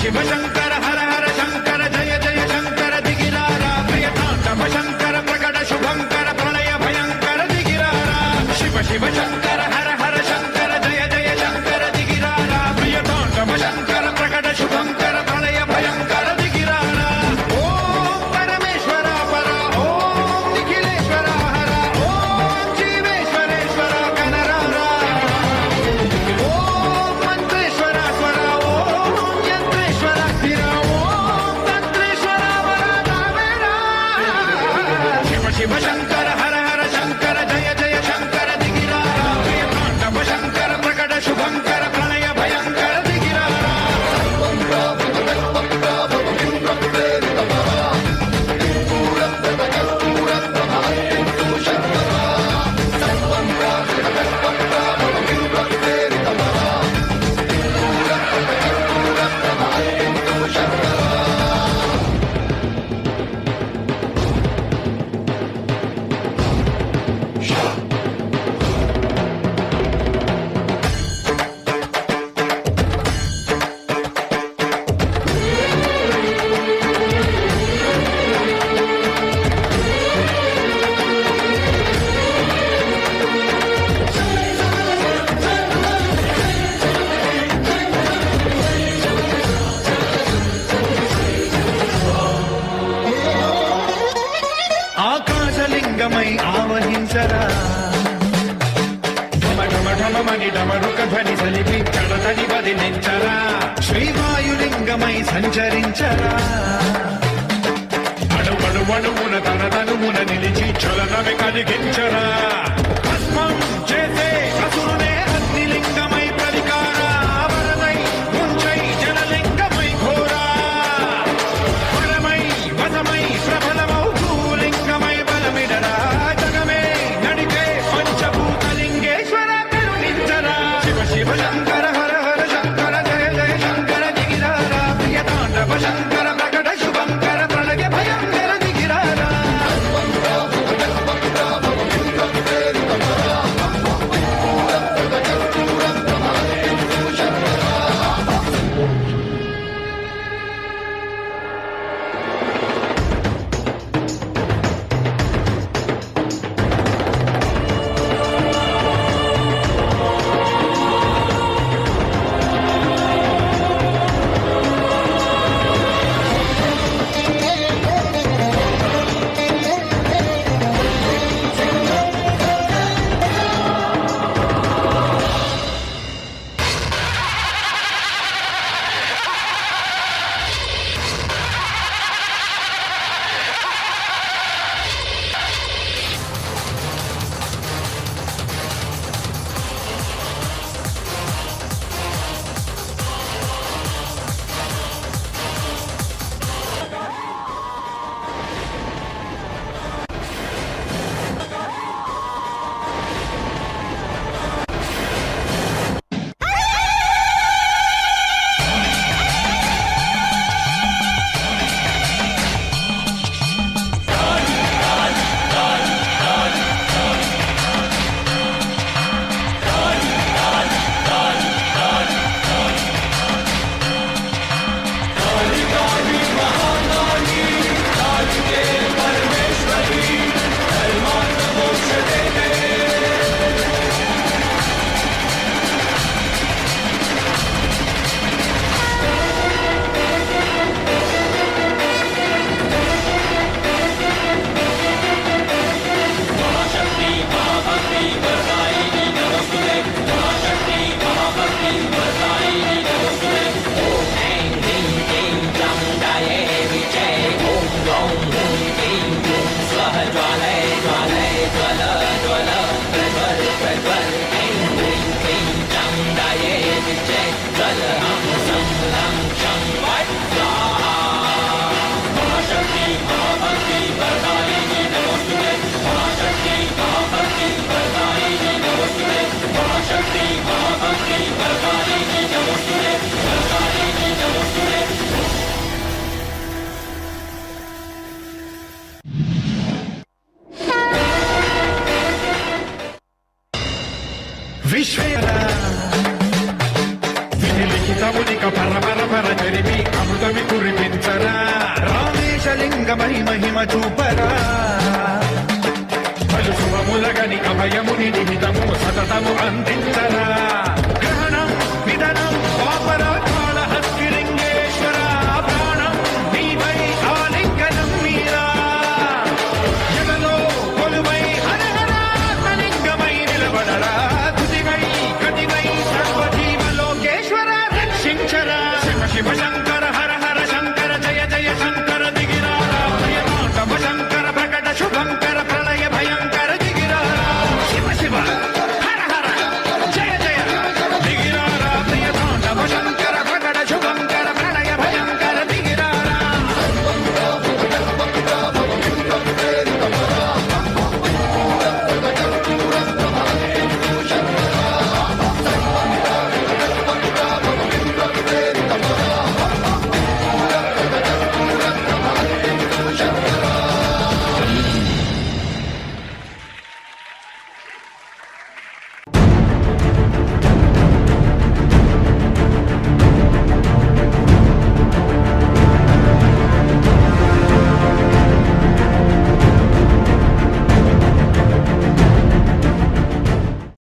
శివ శంకర హర హర శంకర జయ జయ శంకర దిగిరారా ప్రియతాండవ శంకర ప్రకట శుభంకర ప్రళయ భయంకర దిగిరారా శివ శివ శంకర హర హర శంకర జయ జయ శంకర దిగిరారా ప్రియతాండవ శంకర ప్రకట శుభంకర ప్రళయ భయంకర దిగిరారా ఓం పరమేశ్వర పర ఓం నిఖిలేశ్వర హర ఓం జీవేశ్వరేశ్వర కనరారా ఓం మంత్రేశ్వర స్వర ఓం యంత్రేశ్వర స్థిర ఓం తంత్రేశ్వర వరదావేరా శివ శివ శంకర హర హర శంకర జయ జయ శంకర దిగిరారా ప్రియతాండవ శంకర ప్రకట శుభంకర ప్రళయ భయంకర దిగిరారా ఆకాశలింగమై ఆవహించరా ఢమఢమఢమని డమరుక ధ్వని సలిపి కడతని వదిలించరా శ్రీవాయులింగమై సంచరించరా అణువణువున తన తనుమున నిలిచి చలనమే కలిగించరా భస్మం చేసే అసురునే అగ్నిలింగమై ప్రతికారా వరమై ముంచై జనలింగమై ఘోరా వరమై వసమై ప్రబలమౌ భూలింగమై బలమిడరా జగమే నడిపే పంచభూతలింగేశ్వర కరుణించరా శివ శివ శంకర హర హర శంకర జయ జయ శంకర దిగిరారా ప్రియతాండవ శంకర ప్రకట శుభంకర ప్రళయ భయంకర దిగిరారా విశ్వేరా విధిలిఖితమునిక పరపర జరిమి అమృతమి కురిపించరా రామేశలింగ మహిమ చూపరా పలు శుభములగని అభయముని నిహితము సతతము అందించరా